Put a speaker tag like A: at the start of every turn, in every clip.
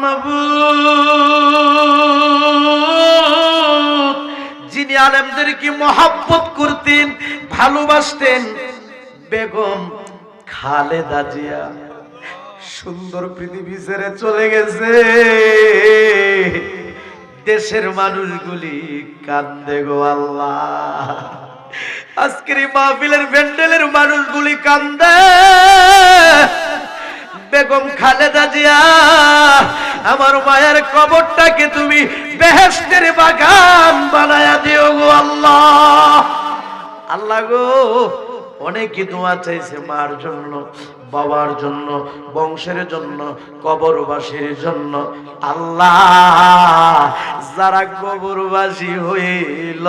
A: মাবুদ, যিনি আলেমদেরকে মহব্বত করতেন, ভালোবাসতেন, বেগম খালেদা জিয়া সুন্দর পৃথিবী ছেড়ে চলে গেছে। দেশের মানুষগুলি কান্দে গো আল্লাহ। আজকের এই মাহফিলের প্যান্ডেলের মানুষগুলি কান্দে। বেগম খালেদা জিয়া, আমার মায়ের কবরটাকে তুমি বেহেশতের বাগান বানায়া দিও গো আল্লাহ। আল্লাহ গো, অনেকে দোয়া চাইছে মার জন্য, বাবার জন্য, বংশের জন্য, কবরবাসীর জন্য। আল্লাহ, যারা কবরবাসী হইল,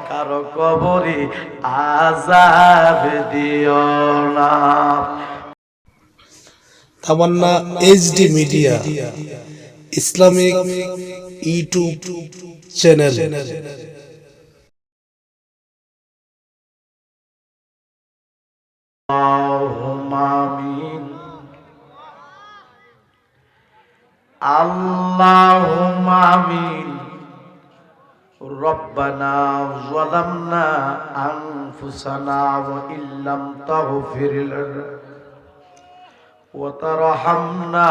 A: কারো কবরে আযাব দিও না।
B: Tamanna HD media Islamic YouTube channel.
A: আল্লাহুম্মা আমিন। রব্বানা যালামনা আনফুসানা ওয়া ইল্লাম তাগফির লানা ওয়া তারহামনা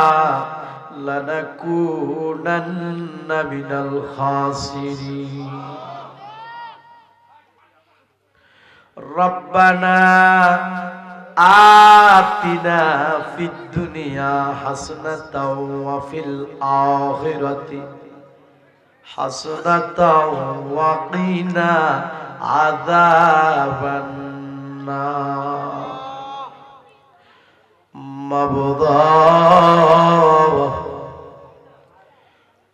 A: লানাকুনান্না মিনাল খাসিরিন। রব্বানা আতিনা ফিদ দুনিয়া হাসানাতাও ওয়া ফিল আখিরাতি হাসানাতাও ওয়া কিনা আযাবান নার। মাবুদ,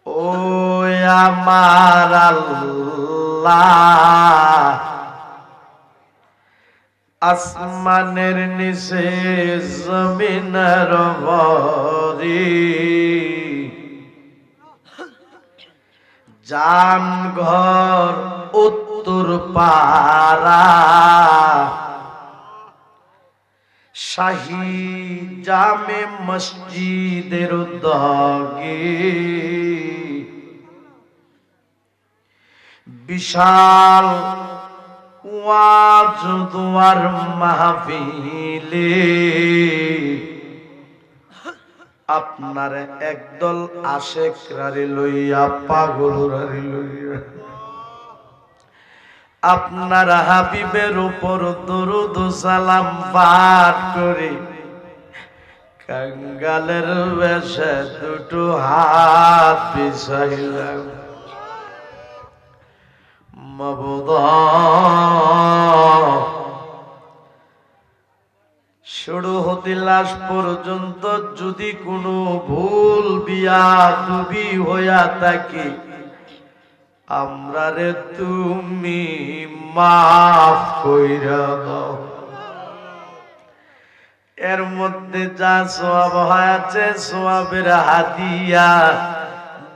A: ও আমার আল্লাহ, আসমানের নিচে জমিনের উপরে জান ঘর উত্তর পাড়া শাহী জামে মসজিদের উদ্যোগে বিশাল ওয়াজ দুয়ার মাহফিলে আপনার একদল আশেকরারে লইয়া, পাগলরারে লইয়া, আপনার হাবিবের উপর দরুদ সালাম পাঠ করে কাঙ্গালের বেশে দুটো হাত বিছাইলাম। মাবুদ, শুরু হতে লাশ পর্যন্ত যদি কোনো ভুল বিয়াদবি হইয়া থাকে, আমরারে তুমি মাফ কইরা দাও। এর মধ্যে যা সওয়াব হয়েছে, সওয়াবের হাদিয়া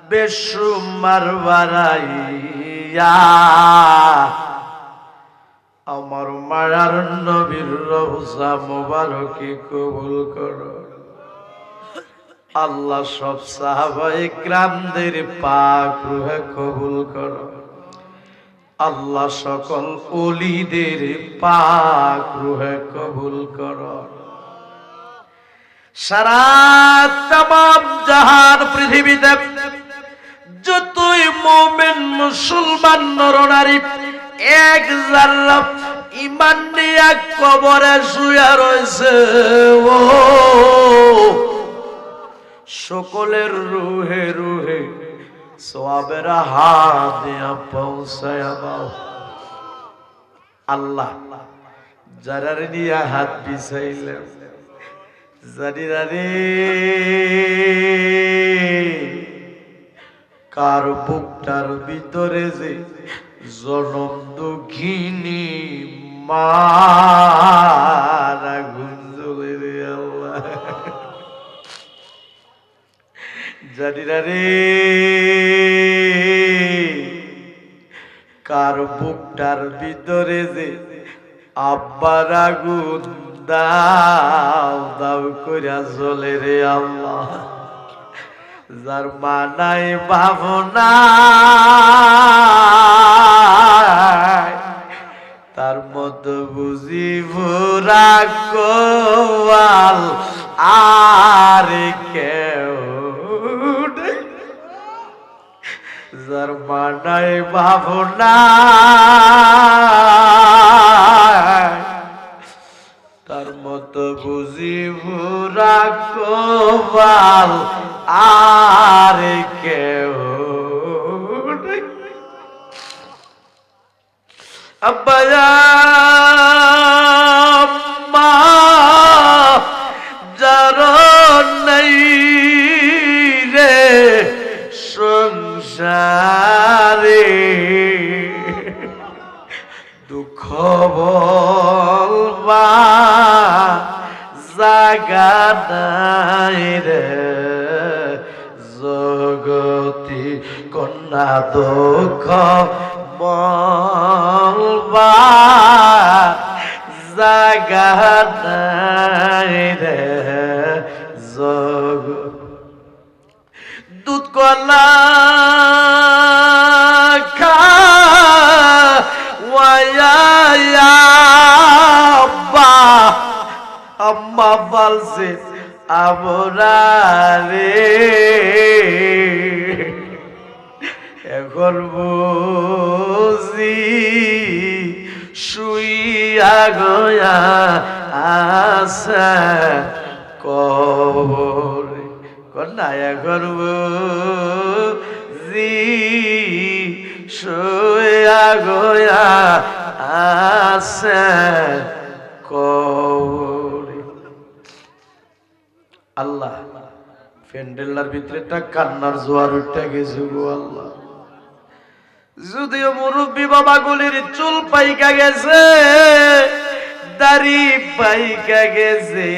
A: বেশুমার বাড়াইয়া আমার মায়ার নবীর রওজা মুবারকে কবুল করো। আল্লাহ, সব সাহাবায়ে কিরামদের পাক রূহে কবুল করো। আল্লাহ, সকল ওলিদের পাক রূহে কবুল করো। সারা তামাম জাহান পৃথিবীতে যতই মুমিন মুসলমান নরনারী এক জাররা ঈমান নিয়ে কবরে শুয়ে রয়েছে, ও সকলের রুহে রুহে সওয়াবের হাত দিয়া পৌঁছায়া দাও। আল্লাহ, যারার নিয়ে হাত বিছাইলেন, জানিনা রে কার বুকটার ভিতরে যে জনম দুঃখিনী মারা গুঞ্জলে রে আল্লাহ, জানিনা রে কার বুকটার ভিতরে যে আব্বার আগুন দাও দাও কইরা জ্বলে রে আল্লাহ। যার মা নাই ভাবনা তার মতো বুঝি ভোরা কোয়াল আর কেউ নেই। যার মা নাই ভাবনা তার মতো বুঝি ভোরা কোয়াল আর কেউ নেই। আব্বা মা যার নাই রে সংসারে দুঃখ বলবা জাগা নাই রে জগতি কন্যা দুঃখ বলবা জাগা নাই রে জগৎ দুধ কলা খাওয়াইয়া আম্মা বলছে আমরা রে এখন বুঝি শুইয়া গয়া আসা কবরে কন্যা এখন বুঝি শুইয়া গয়া আসা কবরে। আল্লাহ প্যান্ডেলার ভিতরে একটা কান্নার জোয়ার উঠে গেছে গো আল্লাহ। যদিও মুরব্বী বাবাগুলির চুল পাইকা গেছে, দাড়ি পাইকা গেছে,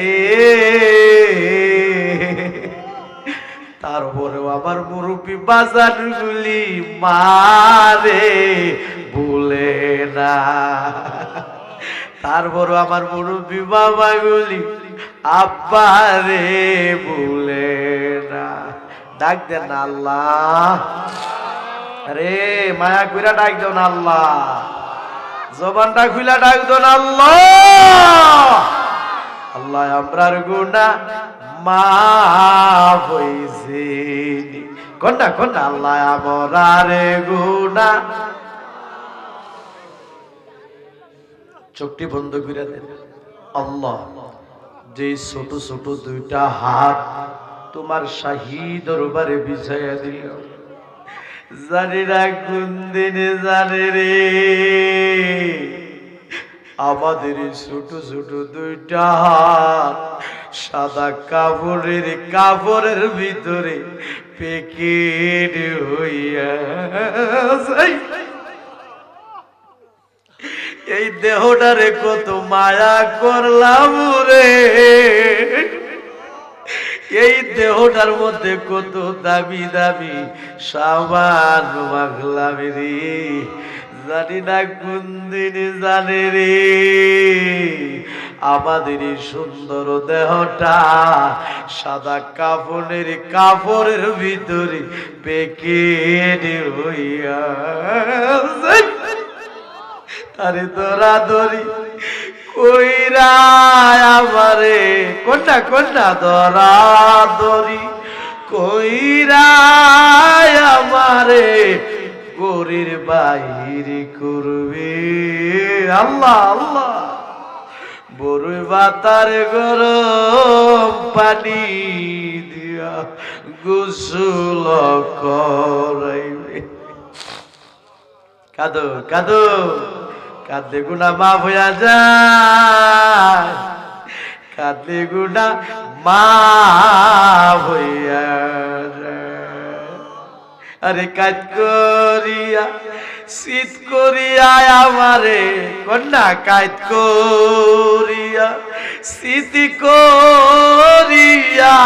A: তারপরেও আমার মুরব্বী বাজারগুলি মারে ভুলে না। তারপরও আমার মুরব্বী বাবাগুলি আব্বারে ভুলে না। ডাক দেন না আল্লাহ, আরে মায়া কইরা ডাক দেন না আল্লাহ, জবানটা খুইলা ডাক দেন আল্লাহ। আল্লাহ আমরার গুনাহ মাফ হইছে কন্যা কন্যা আল্লাহ আমরার গুনাহ। চোখটি বন্ধ করে দেন। আল্লাহ যে ছোট ছোট দুইটা হাত তোমার শাহী দরবারে বিছাইয়া দিল, জানি না কোন দিনে জানে রে আমাদের ছোট ছোট দুইটা হাত সাদা কাপড়ের ভিতরে পেকেট হইয়া যায়। এই দেহটারে কত মায়া করলাম রে, এই দেহটার মধ্যে কত দামি দামি সামান মাখলাম রে, জানি না কোন দিন জানে রে আমাদের এই সুন্দর দেহটা সাদা কাপড়ের ভিতরে পেকেট হইয়া। আরে তোরা দরি কইরা আমারে কোনটা কোনটা ধরা দরি কইরা আমারে গরির বাহির করবে। আল্লাহ আল্লাহ বড়ই বাতার গরম পানি দিয়া গোসল করাইবে। কাঁদো কাঁদো কাঁদলে গুনাহ মাফ হইয়া যায়, কাঁদলে গুনাহ মাফ হইয়া যায়। আরে কাজ করিয়া শীত করিয়া আমারে কন্যা কাজ করিয়া শীত করিয়া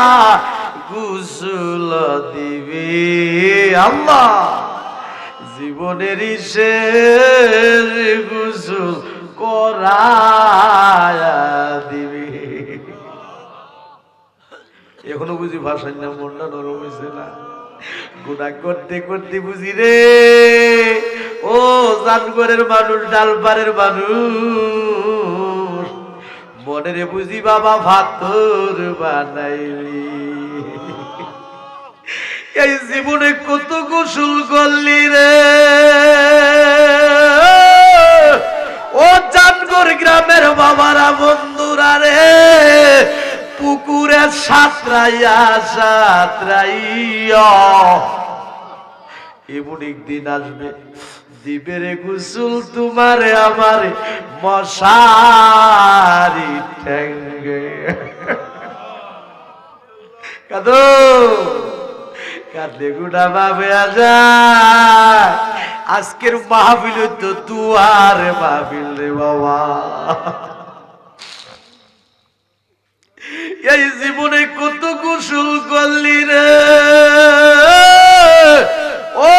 A: গোসল দিবে। আল্লাহ জীবনের শেষ গোসল করায়া দিবে। এখনো বুঝি ভাষায় না, মনটা নরম হয়েছে না। গুণা করতে করতে বুঝি রে, ও জানগরের মানুষ, ডালপাড়ের মানুষ, মনের বুঝি বাবা ভাতর বানাইলি। এই জীবনে কত গোসল করলি রে, ও জানগর গ্রামের বাবারা, বন্ধুরা রে, পুকুরে সাঁতরাইয়া সাঁতরাইয়া এমন একদিন আসবে, দিবে রে গোসল তোমারে আমারে মশারি ঠেঙ্গে। কাঁদো কাঁদলে গুড়া ভাবে যায়, আজকের মাহফিল তো দুয়ার মাহফিল রে বাবা। এই জীবনে কত গোসল করলি রে, ও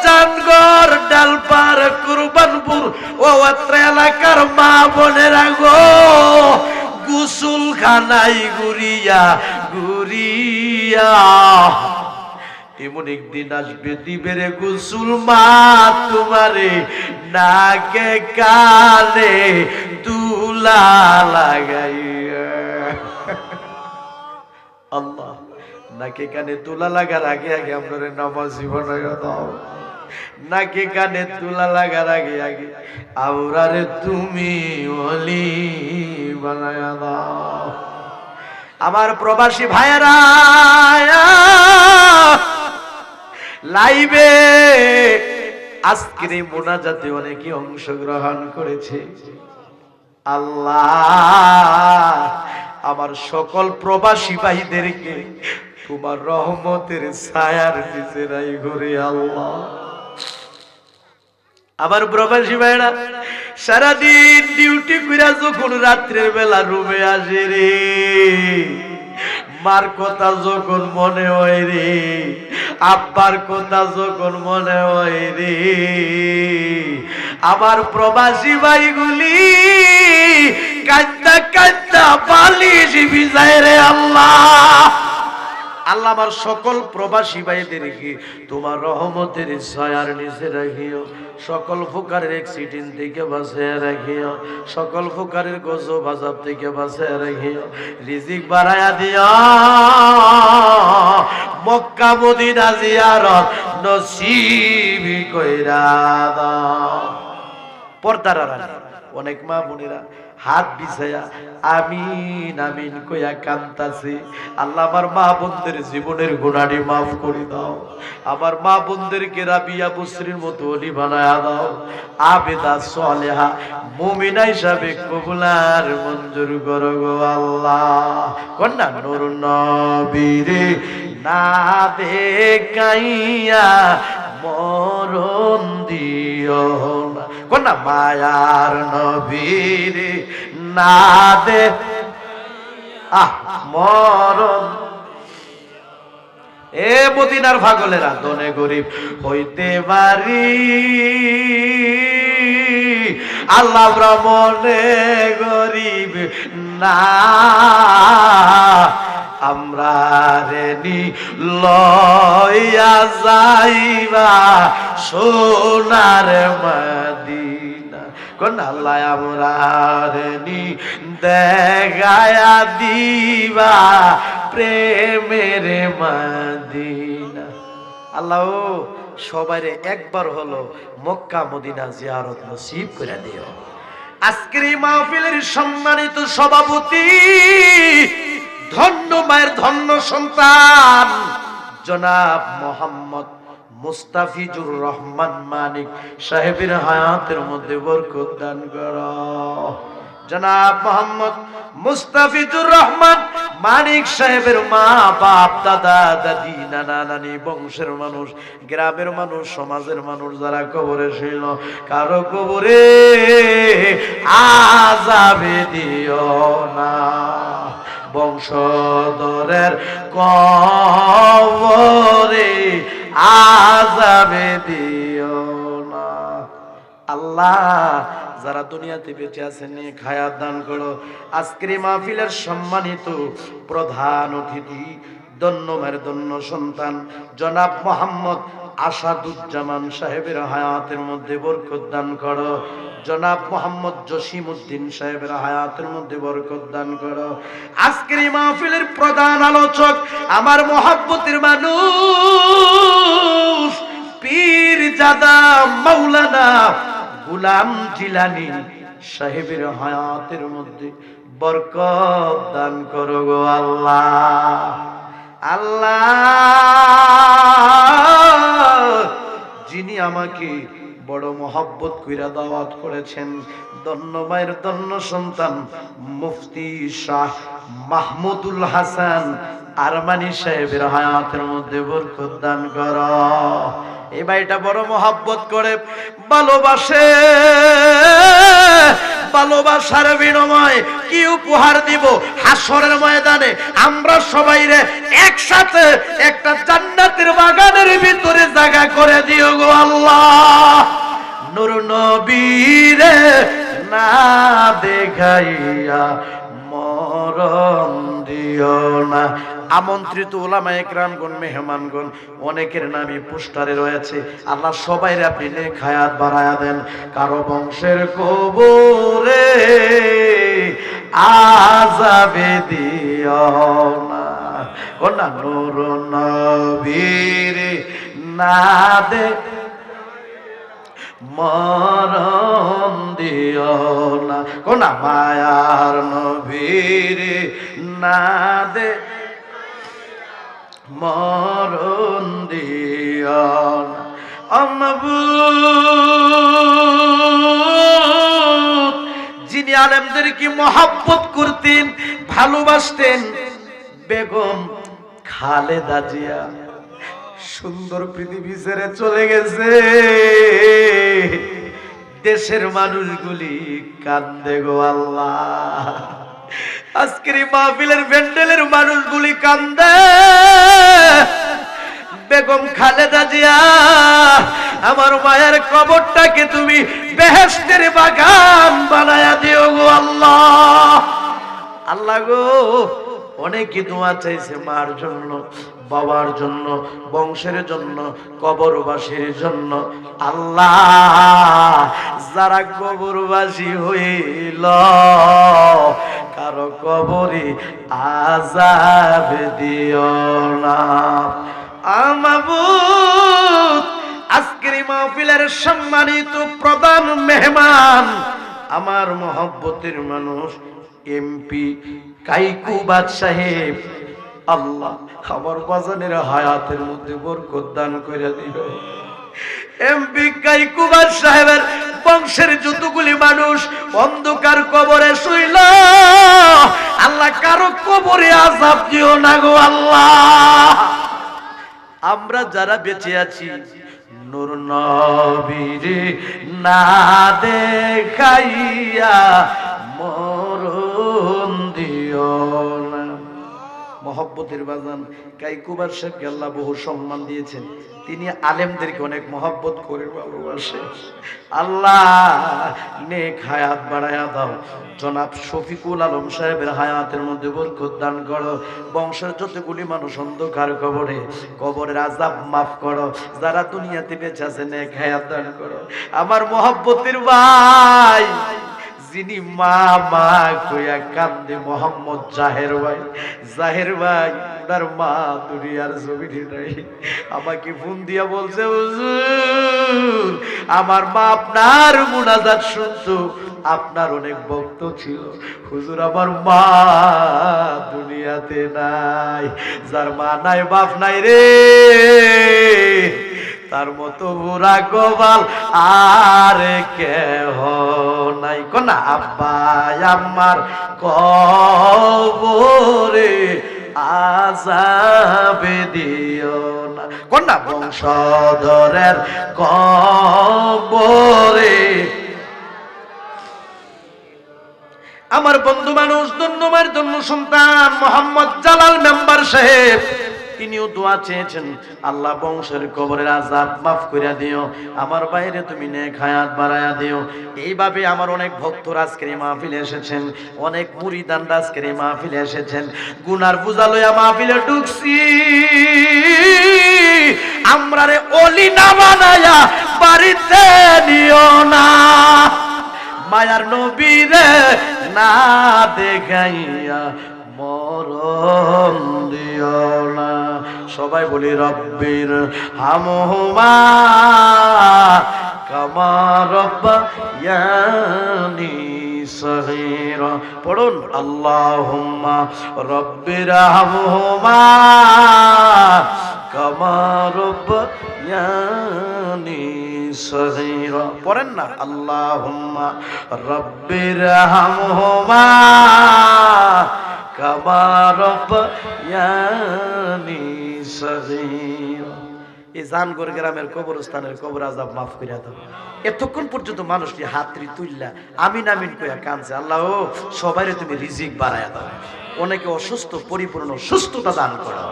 A: জানগর, ডালপাড়, কুরবানপুর, ও অত্র এলাকার মা বোনেরা গো, গোসল খানাই ঘুরিয়া ঘুরিয়া এমন একদিন আসবে, দিবে রে গোসল মা তোমারে নাকে কানে তুলা লাগাইয়া। আল্লাহ, নাকে কানে তুলা লাগার আগে আগে আপনার নামাজি বানাইয়া দাও, নাকে কানে তুলা লাগার আগে আগে আমরারে তুমি ওলি বানাইয়া দাও। আমার প্রবাসী ভাইয়েরা লাইভে আজকের এই মোনাজাতে অনেকে অংশগ্রহণ করেছে। আল্লাহ, আমার সকল প্রবাসী ভাইদেরকে তোমার রহমতের ছায়ার নিচে রাখো রে আল্লাহ। আমার প্রবাসী ভাইরা সারাদিন ডিউটি কইরা যখন রাত্রের বেলা রুমে আসে রে, মার কথা যখন মনে হয় রে, আব্বার কথা যখন মনে হয় রে, আমার প্রবাসী ভাইগুলি কাঁদা কাঁদা বালিশ ভিজায় রে আল্লাহ। আল্লাহ, আমার সকল প্রবাসী ভাইদেরকে তোমার রহমতের ছায়ার নিচে রাখিও, সকল প্রকারের অ্যাক্সিডেন্ট থেকে বাঁচিয়ে রাখিও, সকল প্রকারের গজব আযাব থেকে বাঁচিয়ে রাখিও, রিজিক বাড়ায়া দিও, মক্কা মদিনা জিয়ারত নসিব কইরা দাও। পর্দার আড়ালে অনেক মা বোনেরা হাত বিছায়া আমিন আমিন কইয়া কান্তাছে। আল্লাহ, আমার মা বোনদের জীবনের গুনাহটি মাফ করে দাও, আমার মা বোনদেরকে রাবিয়া বুসরির মতো ওলি বানায়া দাও, আবেদা সালেহা মুমিনা হিসাবে কবুলার মঞ্জুর করো গো আল্লাহ। কন্যা নূর নবীরে না দেখাইয়া মরণ দিও না, কন্যা মায়ার নবীরে না দে মরণ। এ মদিনার পাগলেরা, দনে গরিব হইতে পারি, আল্লাহ ব্রাহ্মণে গরিব না, আমরা রেনি লইয়া যাইবা সোনার মদিনা। কোন আল্লাহ আমরা রেনি দেখায়া দিবা প্রেমের মদিনা। আল্লাহ, সবাইরে একবার হলো মক্কা মদিনা জিয়ারত নসিব করে দিও। আজকের এই মাহফিলের সম্মানিত সভাপতি, ধন্য মায়ের ধন্য সন্তান জনাব মোহাম্মদ মুস্তাফিজুর রহমান মানিক সাহেবের হায়াতের মধ্যে বরকত দান করো। জনাব মোহাম্মদ মুস্তাফিজুর রহমান মানিক সাহেবের মা বাপ, দাদা দাদি, নানা নানি, বংশের মানুষ, গ্রামের মানুষ, সমাজের মানুষ যারা কবরে ছিল, কারো কবরে আযাবে দিও না, বংশধরের কবরে আযাবে দিও না। আল্লাহ, যারা দুনিয়াতে বেঁচে আছেন নিয়ে হায়াত দান করো। আজকের মাহফিলের সম্মানিত প্রধান অতিথি ধন্যমার ধন্য সন্তান জনাব মোহাম্মদ আসাদুজ্জামান সাহেবের হায়াতের মধ্যে বরকত দান করো। জনাব মোহাম্মদ জসিম উদ্দিন সাহেবের হায়াতের মধ্যে বরকত দান করো। আজকের এই মাহফিলের প্রধান আলোচক আমার মহব্বতের মানুষ পীর জাদা মাওলানা গোলাম জিলানী সাহেবের হায়াতের মধ্যে বরকত দান করো গো আল্লাহ। আল্লাহ যিনি আমাকে বড় মহব্বত কইরা দাওয়াত করেছেন, ধন্য মায়ের ধন্য সন্তান মুফতি শাহ মাহমুদুল হাসান আরমানি সাহেবের হায়াতের মধ্যে বরকত দান করো। এই ভাইটা বড় মহব্বত করে, ভালোবাসে, ভালোবাসার বিনিময়ে কি উপহার দিব হাসরের ময়দানে আমরা সবাই রে একসাথে একটা জান্নাতের বাগানের ভিতরে জায়গা করে দিও গো আল্লাহ। নূর নবীরে না দেখাইয়া মরণ দিও না। আমন্ত্রিত উলামায়ে কেরামগণ, মেহমানগণ, অনেকের নামই পোস্টারে রয়েছে। আল্লাহ সবাইরে আপনি নেক হায়াত বাড়ায়া দেন। কারো বংশের কবরে আযাবে দিও না। কোনা নূর নবীরে না দে মরণ দিও না। কোনা মায়ার নবীরে না দে মরণ দিও না। মাবুদ যিনি আলেমদেরকে মহব্বত করতেন, ভালোবাসতেন, বেগম খালেদা জিয়া সুন্দর পৃথিবী ছেড়ে চলে গেছে। দেশের মানুষগুলি কান্দে গো আল্লাহ। আজকের এই মাহফিলের ভেন্ডেলের মানুষগুলি কান্দে। বেগম খালেদা জিয়া আমার মায়ের কবরটাকে তুমি বেহেশতের বাগান বানায়া দিও গো আল্লাহ। আল্লাহ গো, অনেকে দোয়া চাইছে মার জন্য, বাবার জন্য, বংশের জন্য, কবরবাসীর জন্য। আল্লাহ যারা কবরবাসী হইল কারো কবরে আযাব দিও না। মাবুদ আজকের এই মাহফিলের সম্মানিত প্রধান মেহমান আমার মহব্বতের মানুষ এমপি কাইকুবাদ সাহেব, আল্লাহ আমার বাজানের হায়াতের মধ্যে বরকত দান করে দিও। এমপি কাইকুবাদ সাহেবের বংশের যতগুলি মানুষ অন্ধকার কবরে শুইল, আল্লাহ কারো কবরে আযাব দিও না গো আল্লাহ। আমরা যারা বেঁচে আছি নূর নবীরে না দেখাইয়া মরণ দিও না। মহব্বতের বাজান কাইকুবার সাহেবকে আল্লাহ বহু সম্মান দিয়েছেন। তিনি আলেমদেরকে অনেক মহব্বত করে ভালোবাসে। আল্লাহ নেক হায়াত বাড়ায়া দাও। জনাব শফিকুল আলম সাহেবের হায়াতের মধ্যে বরকত দান করো। বংশের যতগুলি মানুষ অন্ধকার কবরে, কবরের আযাব মাফ করো। যারা দুনিয়াতে বেঁচে আছে নেক হায়াত দান করো। আমার মহব্বতের ভাই যিনি মা মা কইয়া কান্দে মোহাম্মদ জাহের ভাই, জাহের ভাই ওনার মা দুনিয়ার জমিনে নাই। আমাকে ফোন দিয়া বলছে, হুজুর আমার মা আপনার মুনাজাত শুনতো, আপনার অনেক ভক্ত ছিল। হুজুর আমার মা দুনিয়াতে নাই। যার মা নাই বাপ নাই রে, তার মতো বুড়া গোপাল আর কেহ নাই। কোনা আব্বা আমার কবরে আযাবে দিও না। কোনা বংশধরের কবরে। আমার বন্ধু মানুষ ধন্যবাদ ধন্য সন্তান মোহাম্মদ জালাল মেম্বার সাহেব তিনিও দোয়া চেয়েছেন, আল্লাহ বংশের কবরের আযাব মাফ করে দিও, আমার বাইরে তুমি নেক হায়াত বাড়ায়া দিও। এইভাবে আমার অনেক ভক্তরা আজকের এই মাহফিলে এসেছেন, অনেক মুরিদানরা আজকের এই মাহফিলে এসেছেন। গুনার বোঝা লইয়া মাহফিলে ঢুকছি, আমরারে ওলি না বানায়া বাড়িতে নিও না, মায়ার নবীরে না দেখাইয়া মরণ দিও না। সবাই বলি রব্বির হামহুমা কামা রব্বায়ানি সগীরা। পড়ুন, আল্লাহুম্মা রব্বির হামহুমা কামা রব্বায়ানি সগীরা। পড়েন না, আল্লাহুম্মা রব্বির হামহুমা কামা রব্বায়ানি সগীরা। এই জানগর গ্রামের কবরস্থানের কবর আযাব মাফ করিয়া দাও। এতক্ষণ পর্যন্ত মানুষটি হাতরি তুললা আমিন আমিন কইয়া কাঁদছে, আল্লাহ ও সবাইরে তুমি রিজিক বাড়ায়া দাও, অনেকে অসুস্থ পরিপূর্ণ সুস্থতা দান করো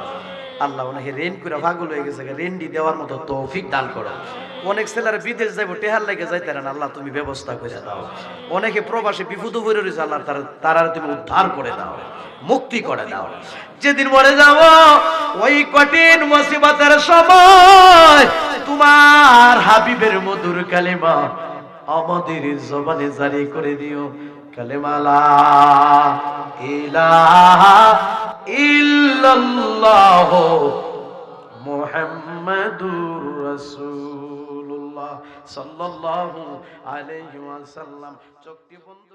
A: আল্লাহ, অনেকে রেন করে পাগল হয়ে গেছে, রেন্ডি দেওয়ার মতো তৌফিক দান করো। অনেক ছেলেরা বিদেশ যাইব, টেহার লেগে যাইতে না, আল্লাহ তুমি ব্যবস্থা করে দাও। অনেকে প্রবাসী বিপদ পড়ে রয়েছে, আল্লাহ তারা তুমি উদ্ধার করে দাও, মুক্তি করে দাও। যেদিন মরে যাব ওই কঠিন মুসিবতের সময় তোমার হাবিবের মধুর কালিমা আমাদের জবানে জারি করে দিও, কালিমা লা ইলাহা ইল্লাল্লাহ মুহাম্মাদুর রাসূলুল্লাহ সাল্লাল্লাহু আলাইহি ওয়াসাল্লাম। চোখটি বন্ধ